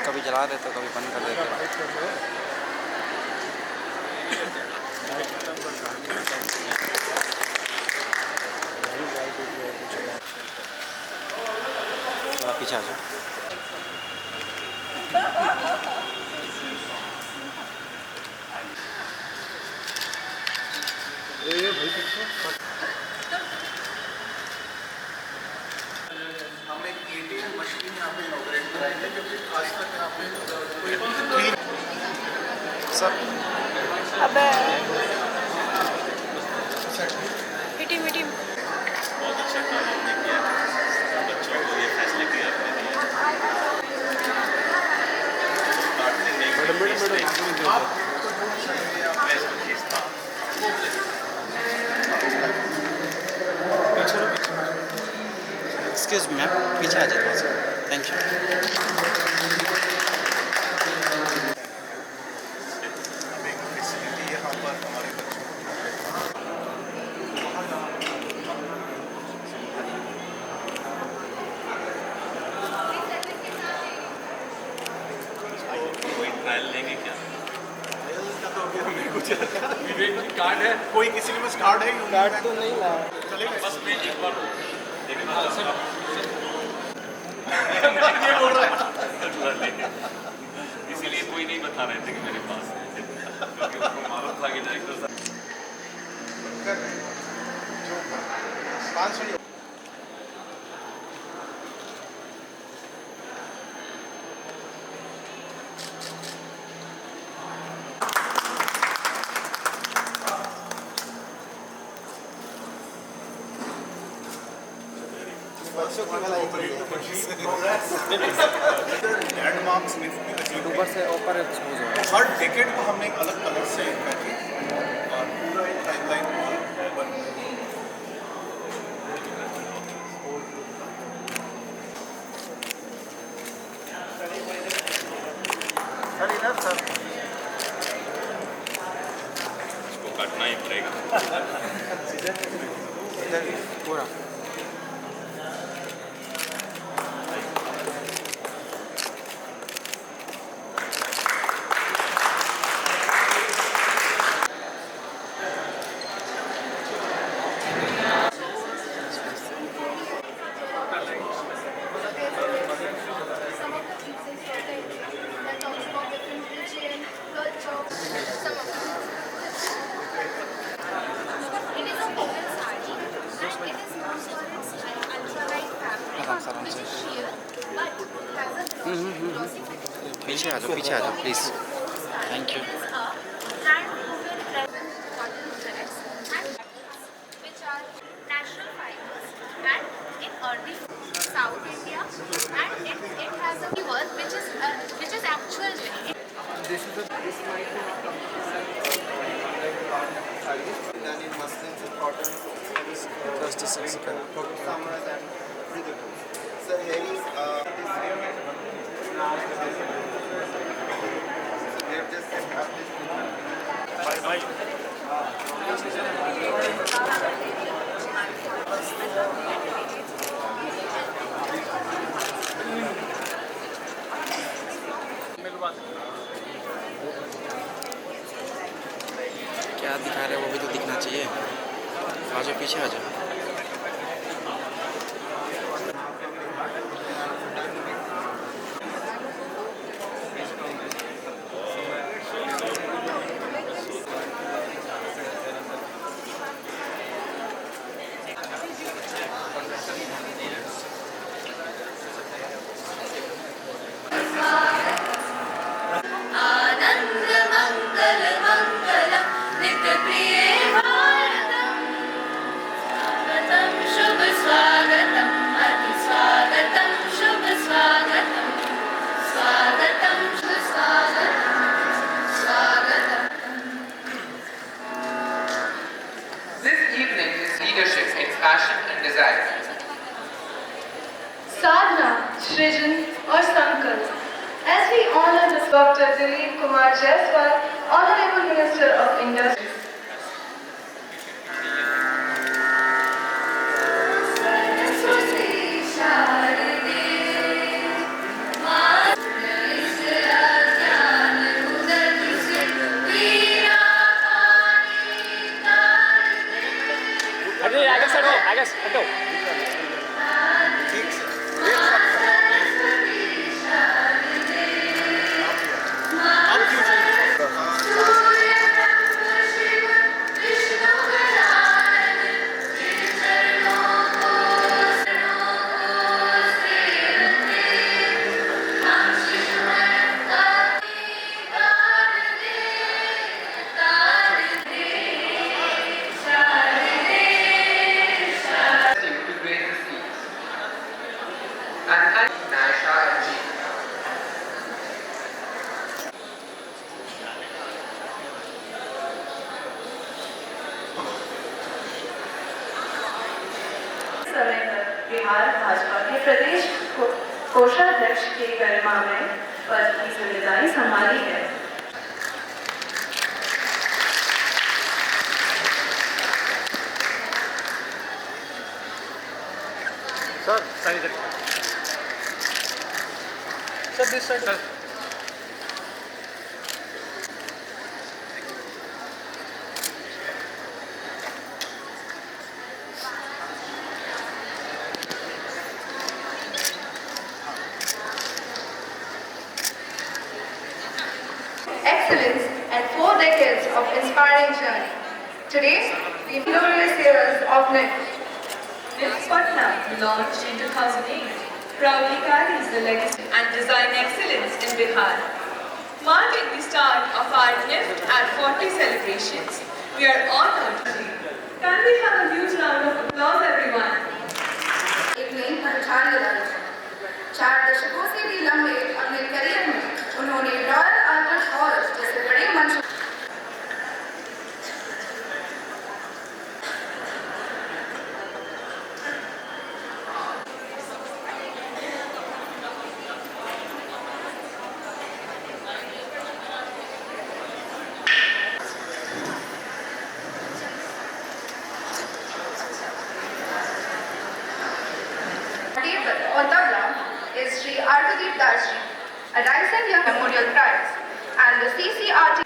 कभी जला देते कभी बंद कर देते। थोड़ा पीछे आ जाओ। हम एक एटीएम मशीन यहाँ पे इनॉग्रेट कराएंगे क्योंकि आज तक यहाँ पे कोई सर अबे मीटिंग मीटिंग बहुत अच्छा काम आपने किया है, बच्चों को ये फैसिलिटी आपने दी है। एक्सक्यूज मी मैम, पीछे आ जाते हैं। Thank you. फैसिलिटी यहाँ पर हमारे बच्चों कोई ट्रायल लेंगे क्या? विवेक जी कार्ड है, कोई किसी के पास कार्ड है? कार्ड तो नहीं लाया। चलेगा बस मैं एक बार देखना ये बोल रहा है। इसीलिए कोई नहीं बता रहे थे कि मेरे पास है, क्योंकि उनको मालूम था कि डायरेक्टर साहब कर रहे हैं जो 500 बच्चों की भलाई के लिए लैंडमार्क्स में ऊपर से ऊपर एक्सपोज हो रहा हर टिकट को हमने एक अलग कलर से करके और पूरा एक टाइमलाइन बन सर इधर सर इसको काटना ही पड़ेगा। इधर पूरा। आराम से पीछे आ जाओ please. Thank you. South India, and it has a word which is actual. This is the done in muslins and cotton. Just a second. Summers and breathable. So here is they have just established. Bye. क्या दिखा रहे हैं वो भी तो दिखना चाहिए। आ जाओ पीछे आ जाओ। passion and desire. Sadhana, Srijan or Sankalp. As we honor the Dr. Dilip Kumar Jaiswal, Honorable Minister of Industry. Bihar Bhajpa के प्रदेश कोषाध्यक्ष की गरिमा में पद की जिम्मेदारी संभाली है। Excellence and 4 decades of inspiring journey. Today, the glorious years of NIFT Patna, launched in 2008, proudly carries the legacy and design excellence in Bihar. Marking the start of our NIFT at 40 celebrations, we are honored. Can we have a huge round of applause, everyone? एक नई पहचान दिलाई। 4 दशकों से भी लंबे अपने career में उन्होंने रॉयल अल्बर्ट हॉल जैसे बड़े मंच और tabla is Sri Arkadeep Das Ji, a rising young memorial prize, and the CCRT.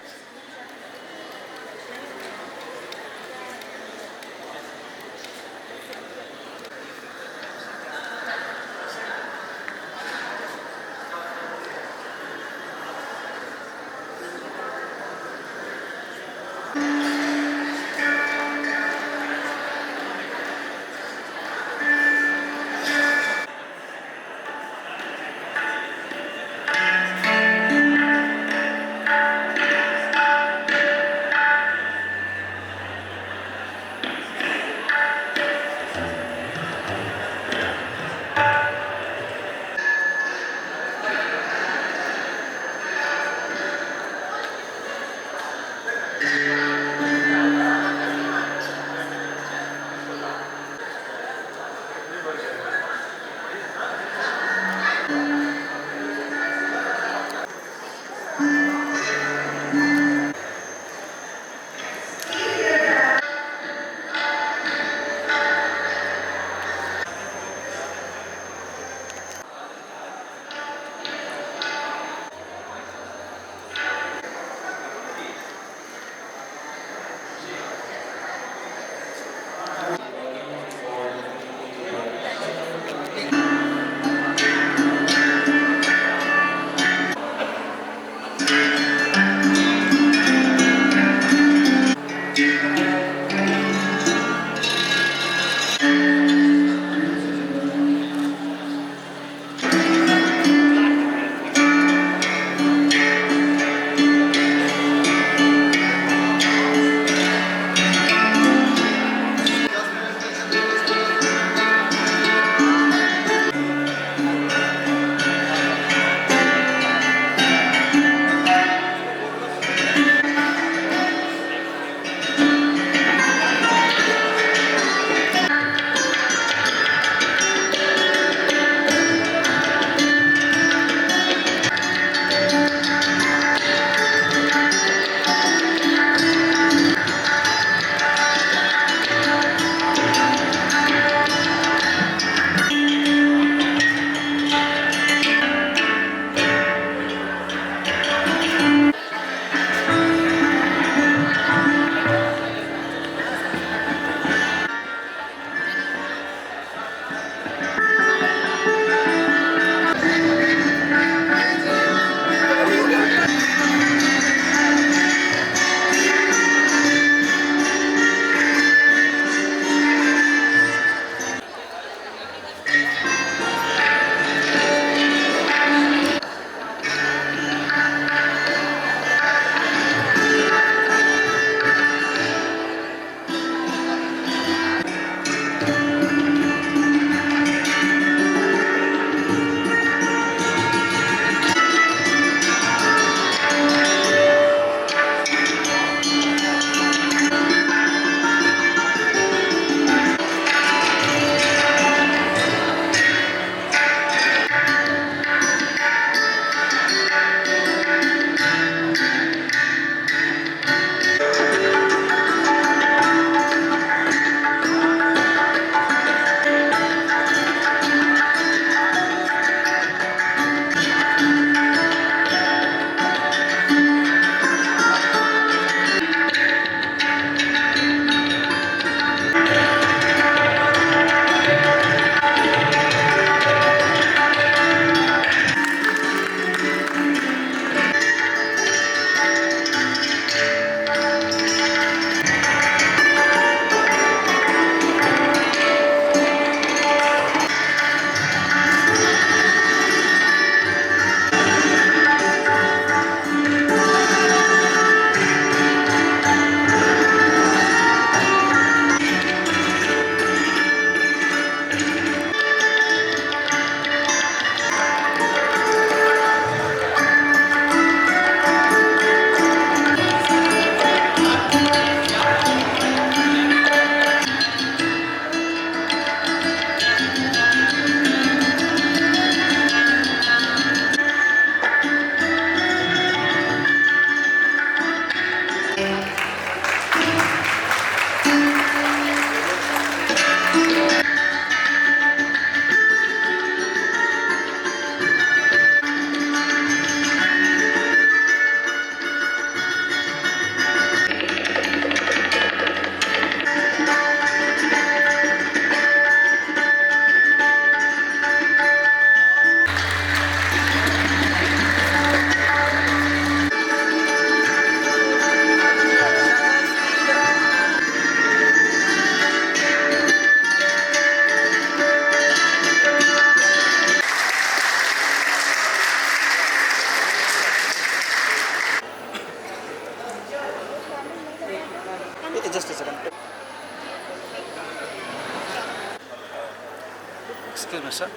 Excuse me, sir.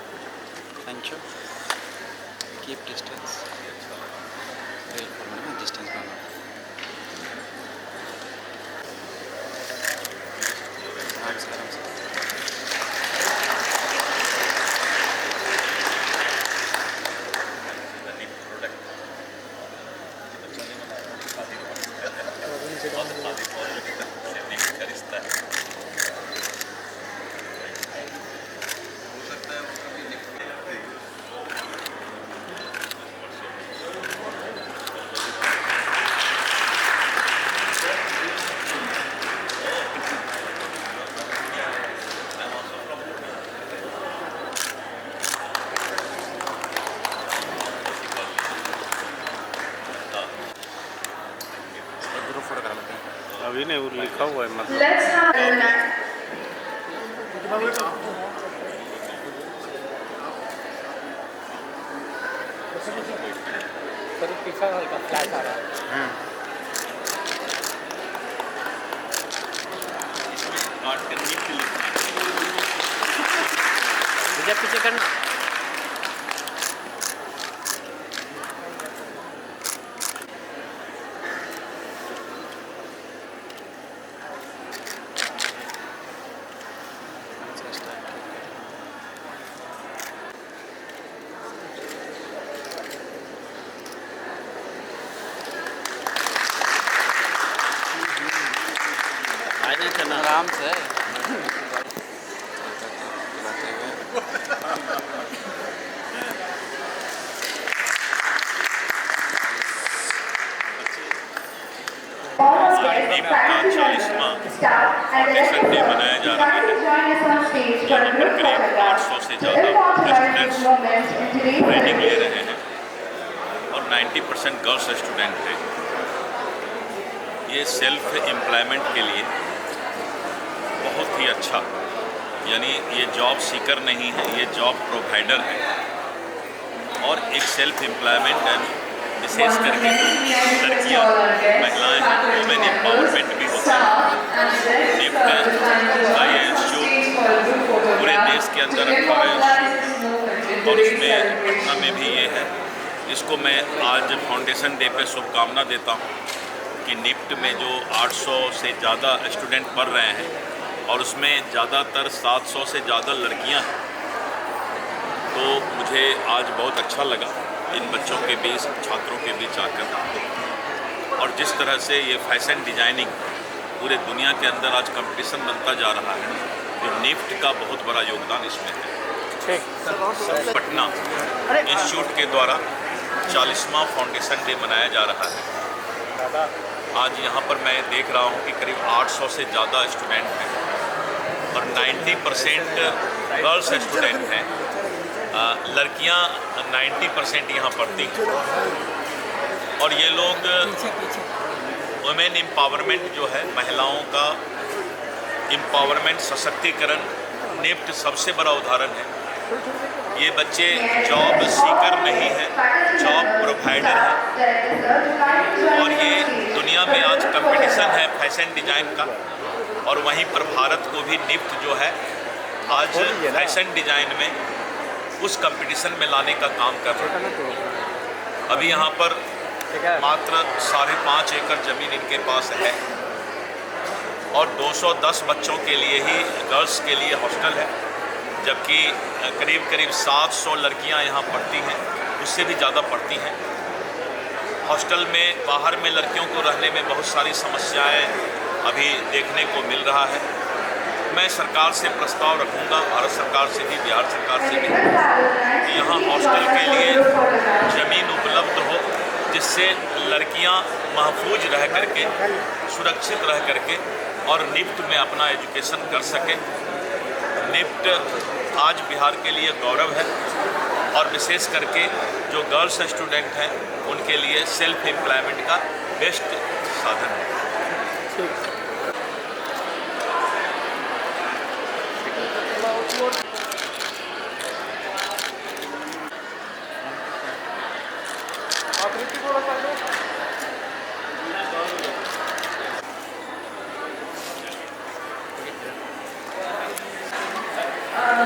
Thank you. Keep distance. Wait for a minute. Distance. अभी नहीं वो लिखा हुआ है मतलब Let's have a काट के नीट लिखना पीछे करना. आराम से नीट का 40वां फाउंडेशन डे मनाया जा रहा है। यहाँ पर करीब 800 से ज़्यादा स्टूडेंट्स ट्रेनिंग ले रहे हैं और 90% गर्ल्स स्टूडेंट हैं। ये सेल्फ एम्प्लॉयमेंट के लिए बहुत ही अच्छा, यानी ये जॉब सीकर नहीं है, ये जॉब प्रोवाइडर है और एक सेल्फ एम्प्लॉयमेंट है। विशेष करके लड़कियाँ, महिलाएं हैं, वुमेन एम्पावरमेंट भी होता है। निफ्ट का ये इंस्टीट्यूट पूरे देश के अंदर 18 इंस्टीट्यूट और उसमें पटना में भी ये है। इसको मैं आज फाउंडेशन डे पे शुभकामना देता हूँ कि निफ्ट में जो 800 से ज़्यादा स्टूडेंट पढ़ रहे हैं और उसमें ज़्यादातर 700 से ज़्यादा लड़कियां हैं, तो मुझे आज बहुत अच्छा लगा इन बच्चों के बीच, छात्रों के बीच आकर। और जिस तरह से ये फैशन डिजाइनिंग पूरे दुनिया के अंदर आज कंपटीशन बनता जा रहा है, तो निफ्ट का बहुत बड़ा योगदान इसमें है। पटना इंस्टीट्यूट के द्वारा 40वां फाउंडेशन डे मनाया जा रहा है। आज यहाँ पर मैं देख रहा हूँ कि करीब 800 से ज़्यादा स्टूडेंट हैं और 90% गर्ल्स स्टूडेंट हैं। लड़कियाँ 90% यहाँ पढ़ती हैं और ये लोग वुमेन एम्पावरमेंट जो है, महिलाओं का एम्पावरमेंट, सशक्तिकरण, निफ्ट सबसे बड़ा उदाहरण है। ये बच्चे जॉब सीकर नहीं हैं, जॉब प्रोवाइडर हैं और ये दुनिया में आज कंपटीशन है फैशन डिज़ाइन का और वहीं पर भारत को भी निफ्ट जो है आज फैशन डिज़ाइन में उस कंपटीशन में लाने का काम कर रहा है। अभी यहाँ पर मात्र 5.5 एकड़ ज़मीन इनके पास है और 210 बच्चों के लिए ही, गर्ल्स के लिए हॉस्टल है, जबकि करीब 700 लड़कियाँ यहाँ पढ़ती हैं, उससे भी ज़्यादा पढ़ती हैं। हॉस्टल में बाहर में लड़कियों को रहने में बहुत सारी समस्याएं अभी देखने को मिल रहा है। मैं सरकार से प्रस्ताव रखूंगा, भारत सरकार से भी, बिहार सरकार से भी, कि यहाँ हॉस्टल के लिए ज़मीन उपलब्ध हो जिससे लड़कियाँ महफूज रह करके, सुरक्षित रह करके और निफ्ट में अपना एजुकेशन कर सकें। निफ्ट आज बिहार के लिए गौरव है और विशेष करके जो गर्ल्स स्टूडेंट हैं उनके लिए सेल्फ एम्प्लॉयमेंट का बेस्ट साधन है।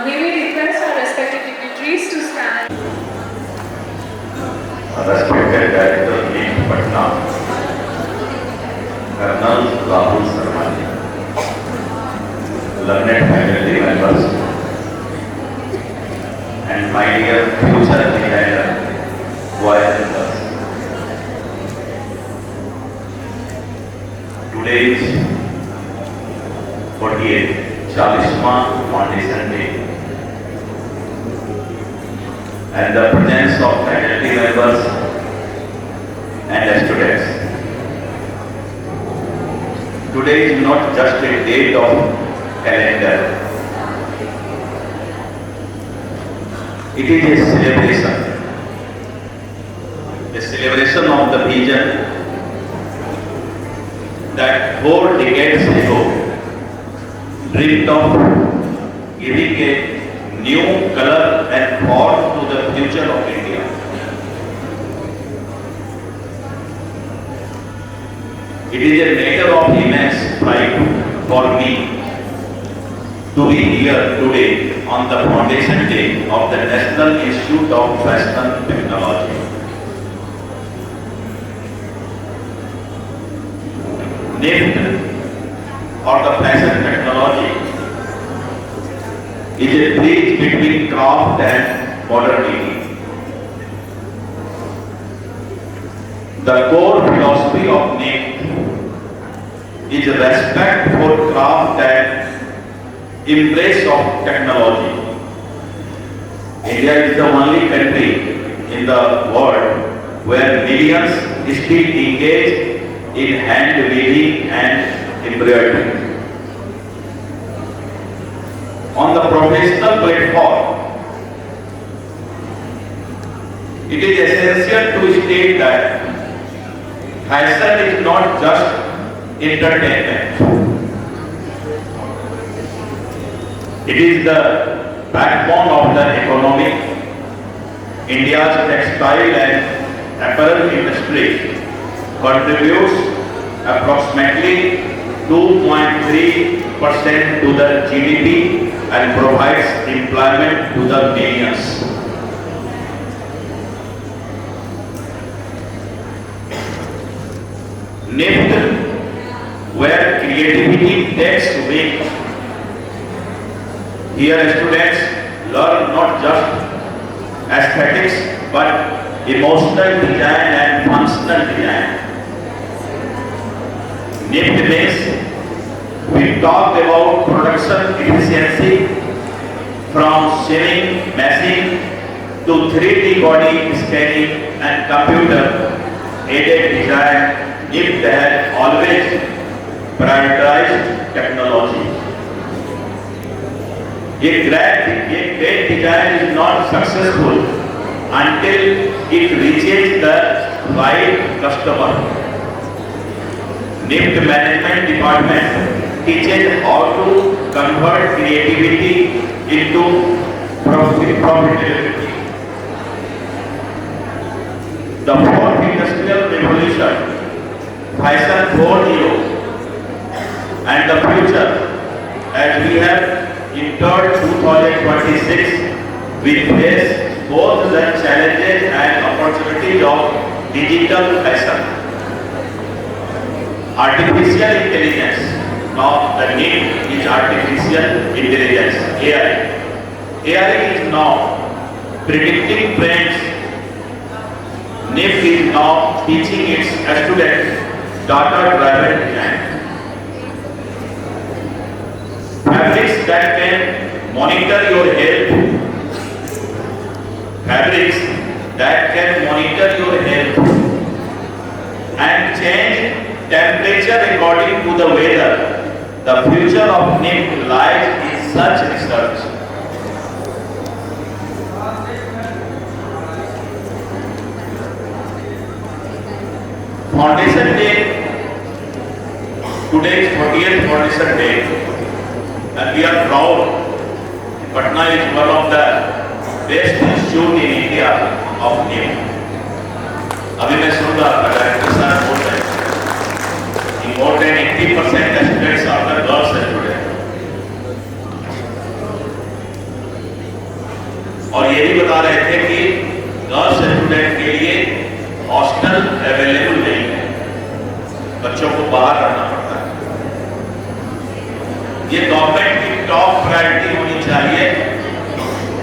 May we request our respected respected Director NIMT Patna, Colonel Rahul Sarmani, learned faculty members, and my dear future designer, boys and girls. Today is 48th Chalisma Foundation Day, and the presence of faculty members and students. Today is not just a date of calendar. It is a celebration of the vision that 4 decades ago dreamed of giving a new color and form to the future of India. It is a matter of immense pride for me to be here today on the foundation day of the National Institute of Fashion Technology. NIFT, or the fashion technology, is a bridge between craft and modernity. The core philosophy of NIFT is respect for craft and embrace of technology. India is the only country in the world where millions still engage in hand weaving and embroidery. On the professional platform, it is essential to state that fashion is not just entertainment. It is the backbone of the economy. India's textile and apparel industry contributes approximately 2.3% to the GDP and provides employment to the millions. NIFT, where creativity takes wing. Here students learn not just aesthetics but emotional design and functional design. NIFT means we talk about production efficiency from sewing machine to 3D body scanning and computer aided design. NIFT has always prioritized technology. A great design is not successful until it reaches the right customer. NIFT Management Department teaches how to convert creativity into profitability. The fourth industrial revolution, Fashion 4.0, and the future, as we have entered 2026, we face both the challenges and opportunities of digital fashion. Artificial intelligence. Now the name is artificial intelligence, AI. AI is now predicting trends. NIFT is now teaching its students data-driven design. Fabrics that can monitor your health. Fabrics that can monitor your health and change temperature according to the weather. The future of NIFT lies in such research. Foundation Day, today is 40th Foundation Day, and we are proud Patna is one of the best institute in India of NIFT. अभी मैं सुन रहा था director साहब बोल रहे हैं कि more than 80% students are the girls students. और ये भी बता रहे थे कि गर्ल्स स्टूडेंट के लिए एडिशनल अवेलेबल नहीं है, बच्चों को बाहर रहना पड़ता है। ये गवर्नमेंट की टॉप प्रायोरिटी होनी चाहिए।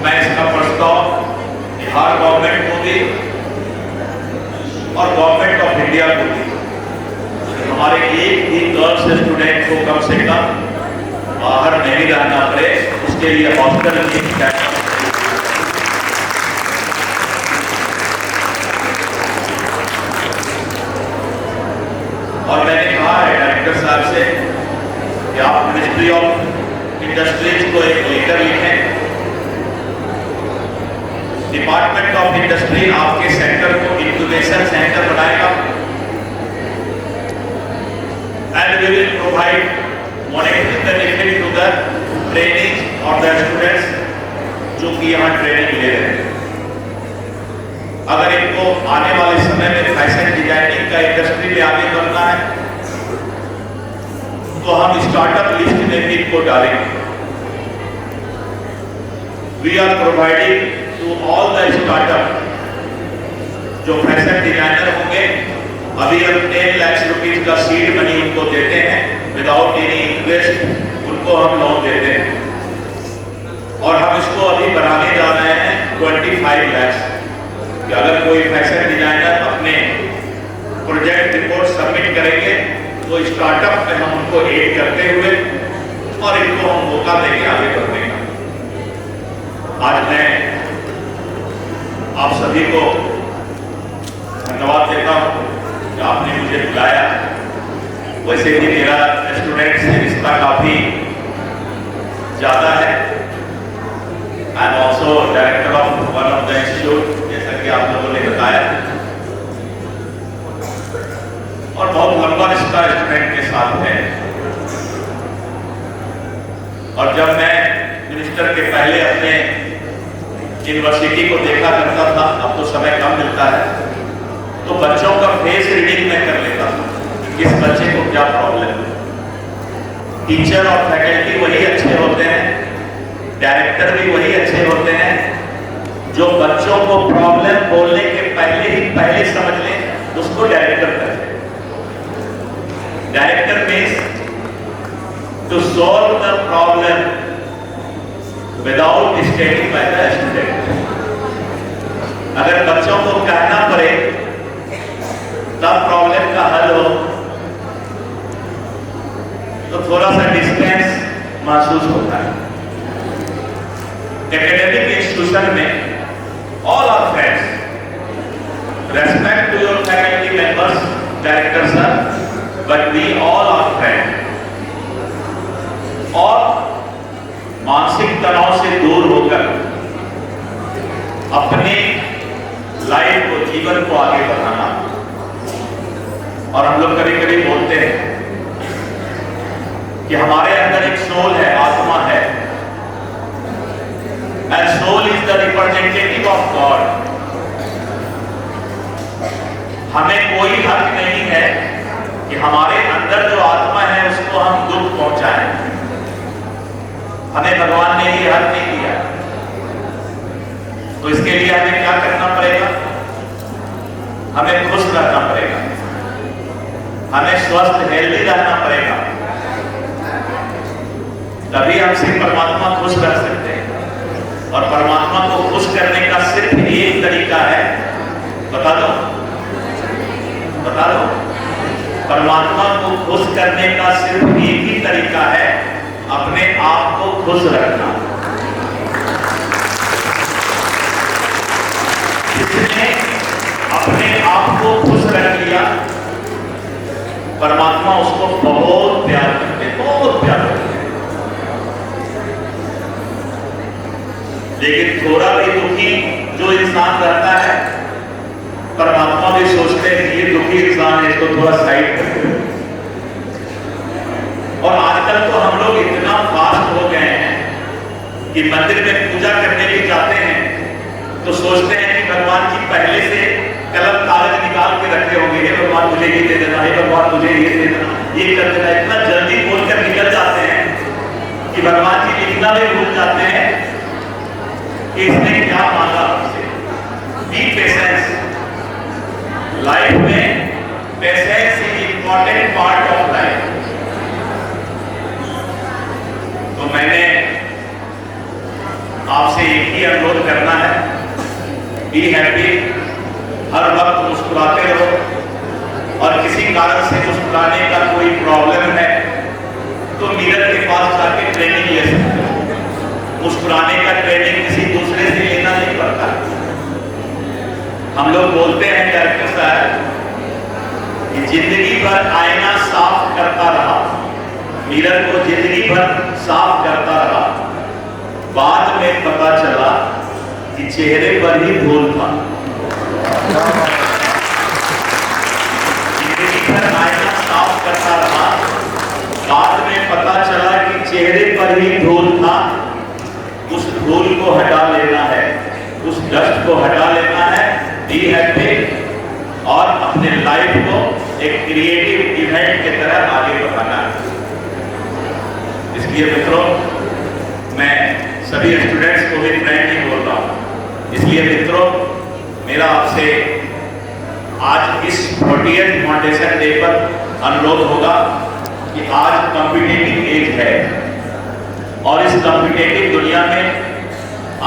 मैं इसका प्रस्ताव बिहार गवर्नमेंट को दी और गवर्नमेंट ऑफ इंडिया को दी। हमारे एक ही गर्ल्स स्टूडेंट को कम से कम बाहर नहीं रहना पड़े, उसके लिए हॉस्टल की और मैंने कहा है डायरेक्टर साहब से कि आप मिनिस्ट्री ऑफ इंडस्ट्रीज को एक लेटर लिखें। डिपार्टमेंट ऑफ इंडस्ट्री आपके सेंटर को इंक्यूबेशन सेंटर बनाएगा and we will provide monitoring benefit to the training of the students जो कि यहाँ ट्रेनिंग ले रहे हैं। अगर इनको आने वाले समय में फैशन डिजाइनिंग का इंडस्ट्री में आगे बढ़ना है तो हम स्टार्टअप लिस्ट में भी इनको डालेंगे। We are providing to all the startup जो फैशन डिजाइनर होंगे, अभी हम 10 लाख रुपीज का सीड मनी उनको देते हैं विदाउट एनी इन्वेस्ट, उनको हम लोन देते हैं और हम इसको अभी बढ़ाने जा रहे हैं 25 लाख कि अगर कोई फैशन डिजाइनर अपने प्रोजेक्ट रिपोर्ट सबमिट करेंगे तो स्टार्टअप में हम उनको एड करते हुए और इनको हम मौका देंगे आगे बढ़ने का। आज मैं आप सभी को धन्यवाद देता हूं कि आपने मुझे बुलाया। वैसे भी मेरा स्टूडेंट से रिश्ता काफी ज्यादा है। I am also director of one of the institute, जैसा कि आप लोगों ने बताया, और बहुत लंबा रिश्ता स्टूडेंट के साथ है। और जब मैं मिनिस्टर के पहले अपने यूनिवर्सिटी को देखा करता था, अब तो समय कम मिलता है, तो बच्चों का फेस रीडिंग मैं कर लेता था, किस बच्चे को क्या प्रॉब्लम है। टीचर और फैकल्टी वही अच्छे होते हैं, डायरेक्टर भी वही अच्छे होते हैं जो बच्चों को प्रॉब्लम बोलने के पहले समझ लें, उसको डायरेक्टर कहते हैं। Director means to solve the problem without stating by the student. अगर बच्चों को कहना पड़े तब प्रॉब्लम का हल हो तो थोड़ा सा डिस्टेंस महसूस होता है। एकेडमिक इंस्टीट्यूशन में all are friends, respect to your faculty members, director sir, but we all are friend. और मानसिक तनाव से दूर होकर अपने लाइफ को, जीवन को आगे बढ़ाना। और हम लोग कभी कभी बोलते हैं कि हमारे अंदर एक सोल है, आत्मा है, and soul is the representative of God. हमें कोई हक नहीं है कि हमारे अंदर जो आत्मा है उसको हम दुख पहुंचाएं। हमें भगवान ने ये हक नहीं दिया। तो इसके लिए हमें क्या करना पड़ेगा? हमें खुश रहना पड़ेगा, हमें स्वस्थ हेल्दी रहना पड़ेगा, तभी हम सिर्फ परमात्मा खुश रह सकते हैं। और परमात्मा को खुश करने का सिर्फ एक तरीका है, बता दो, बता दो। परमात्मा को खुश करने का सिर्फ एक ही तरीका है, अपने आप को खुश रखना। जिसने अपने आप को खुश रख लिया, परमात्मा उसको बहुत प्यार करते, बहुत प्यार करते। लेकिन थोड़ा भी दुखी जो इंसान रहता है, परमात्मा भी सोचते हैं कि ये दुखी इंसान है, इसको थोड़ा साइड कर दो। और आजकल तो हम लोग इतना फास्ट हो गए हैं कि मंदिर में पूजा करने भी जाते हैं तो सोचते हैं कि भगवान जी पहले से कलम कागज निकाल के रखे होंगे, हे भगवान मुझे ये दे देना, हे भगवान मुझे ये दे देना, ये कर देना। इतना जल्दी बोलकर निकल जाते हैं कि भगवान जी लिखना भी भूल जाते हैं कि इसने क्या मांगा हमसे। बी पेशेंस, लाइफ में patience is important part of life. तो मैंने आपसे एक ही अनुरोध करना है, बी हैप्पी, हर वक्त मुस्कुराते रहो, और किसी कारण से मुस्कुराने का कोई प्रॉब्लम है तो मिरर के पास जाके ट्रेनिंग ले सकते हो। मुस्कुराने का ट्रेनिंग किसी दूसरे से लेना नहीं पड़ता। हम लोग बोलते हैं डायरेक्टर साहब कि जिंदगी भर आईना साफ करता रहा, मिरर को जिंदगी भर साफ करता रहा, बाद में पता चला कि चेहरे पर ही धूल था। जिंदगी भर आईना साफ करता रहा, बाद में पता चला कि चेहरे पर ही धूल था। उस धूल को हटा लेना है, उस डस्ट को हटा लेना है, बी हैप्पी, और अपने लाइफ को एक क्रिएटिव इवेंट की तरह आगे बढ़ाना है। इसलिए मित्रों, मैं सभी स्टूडेंट्स को भी फ्रेंड ही बोल रहा हूँ। इसलिए मित्रों, मेरा आपसे आज इस 40th फाउंडेशन डे पर अनुरोध होगा कि आज कॉम्पिटिटिव एज है, और इस कॉम्पिटिटिव दुनिया में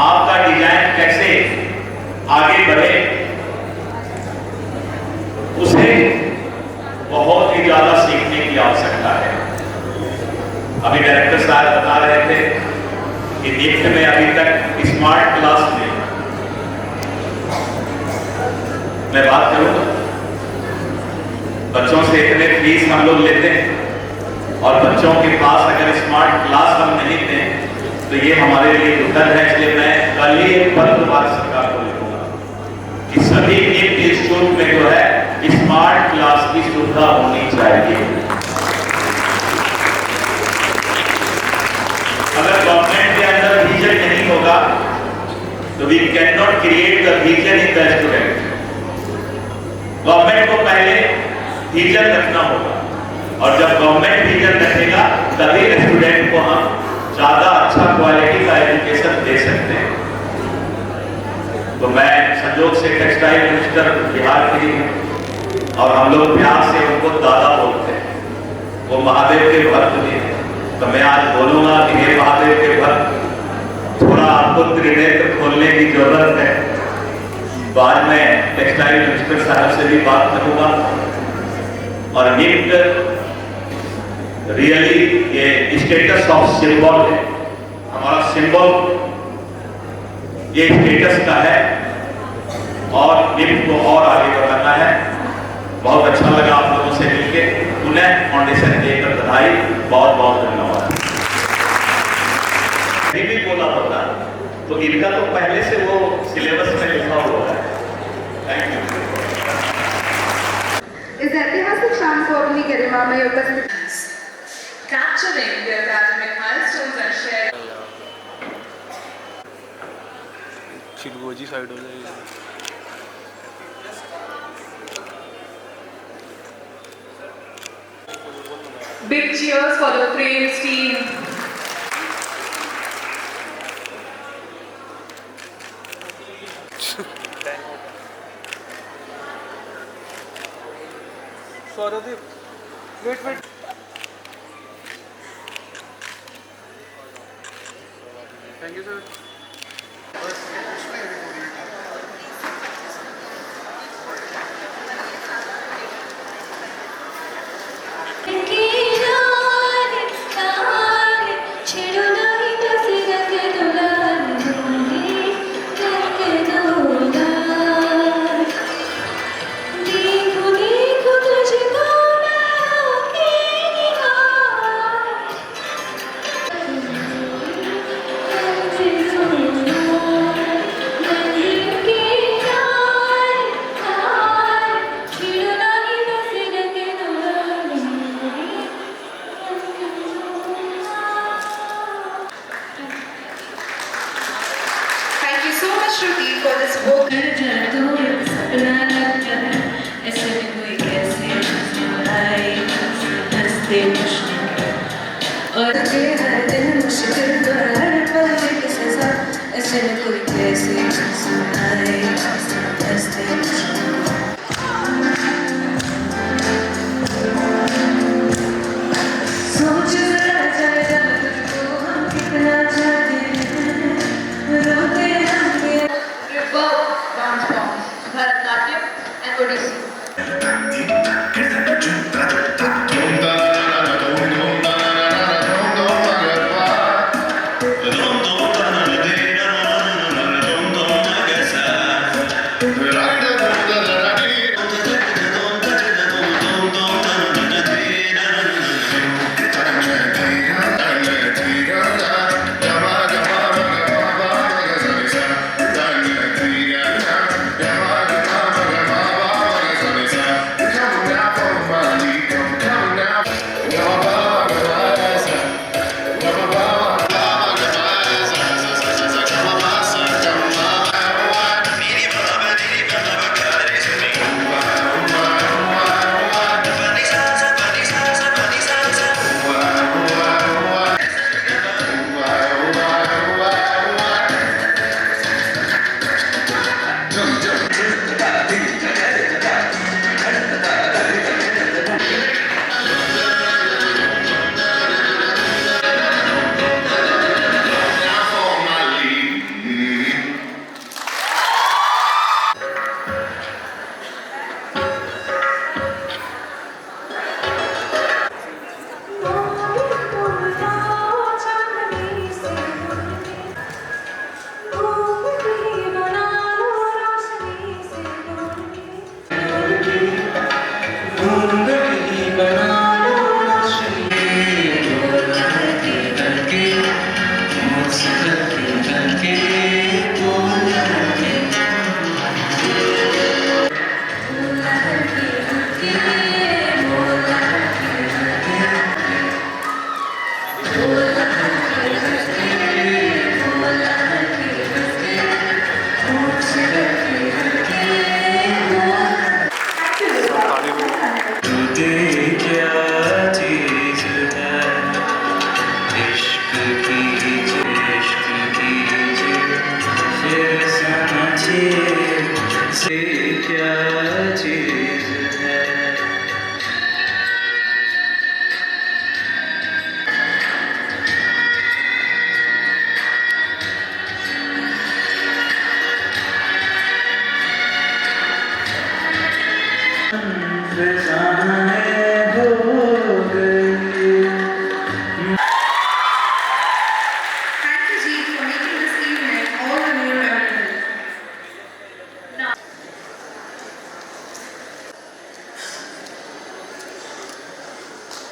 आपका डिजाइन कैसे आगे बढ़े, उसे बहुत ही ज्यादा सीखने की आवश्यकता है। अभी डायरेक्टर साहब बता रहे थे कि निफ्ट में अभी तक स्मार्ट क्लास में मैं बात करूंगा, बच्चों से इतने फीस हम लोग लेते हैं, और बच्चों के पास अगर स्मार्ट क्लास हम नहीं दें तो ये हमारे लिए दुखद है। इसलिए मैं कल ही एक पत्र भारत सरकार को लिखूंगा कि सभी निफ्ट इंस्टीट्यूट में जो है स्मार्ट क्लास की सुविधा होनी चाहिए। अगर गवर्नमेंट के अंदर विजन नहीं होगा तो we can not create the vision in the student. Government को पहले विजन रखना होगा, और जब गवर्नमेंट विजन रखेगा तभी स्टूडेंट को हम ज्यादा अच्छा क्वालिटी का एजुकेशन दे सकते हैं। तो मैं संयोग से टेक्सटाइल मिनिस्टर बिहार के ही, और हम लोग बिहार से उनको दादा बोलते हैं, वो महादेव के भक्त भी हैं। तो मैं आज बोलूंगा कि हे महादेव के भक्त, थोड़ा आपको त्रिनेत्र खोलने की जरूरत है। बाद में टेक्सटाइल मिनिस्टर साहब से भी बात करूंगा, और निफ्ट रियली ये स्टेटस ऑफ सिंबल है, हमारा सिंबल ये स्टेटस का है, और निफ्ट को और आगे बढ़ाना है। बहुत अच्छा लगा आप लोगों से मिलके। पुनः फाउंडेशन डे पर बधाई, बहुत बहुत धन्यवाद। भी बोला होता तो इनका तो पहले से वो सिलेबस में लिखा हुआ है। Thank you. इस ऐतिहासिक शाम को अपनी गरिमा में उपस्थित Capturing the academic milestones and sharing. चिलगोजी साइड हो जाएगी। Big cheers for the praise team. wait. Thank you, sir. ऐसे कोई कैसे सुनाए, Thank you, Jeet, for making this evening all the more memorable.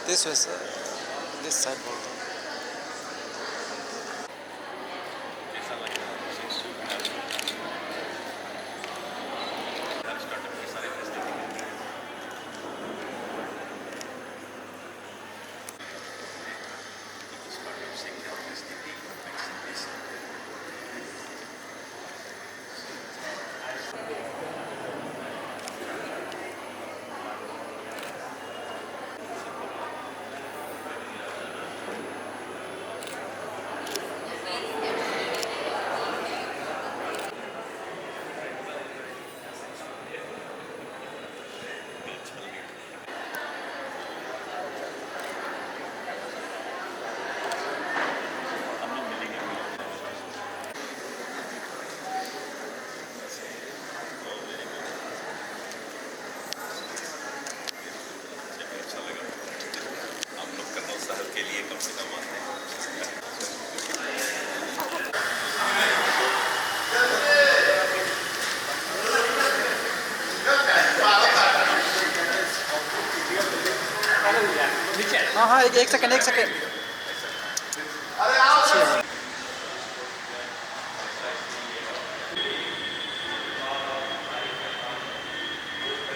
This was this side बोल दो. हाँ हाँ एक सेकंड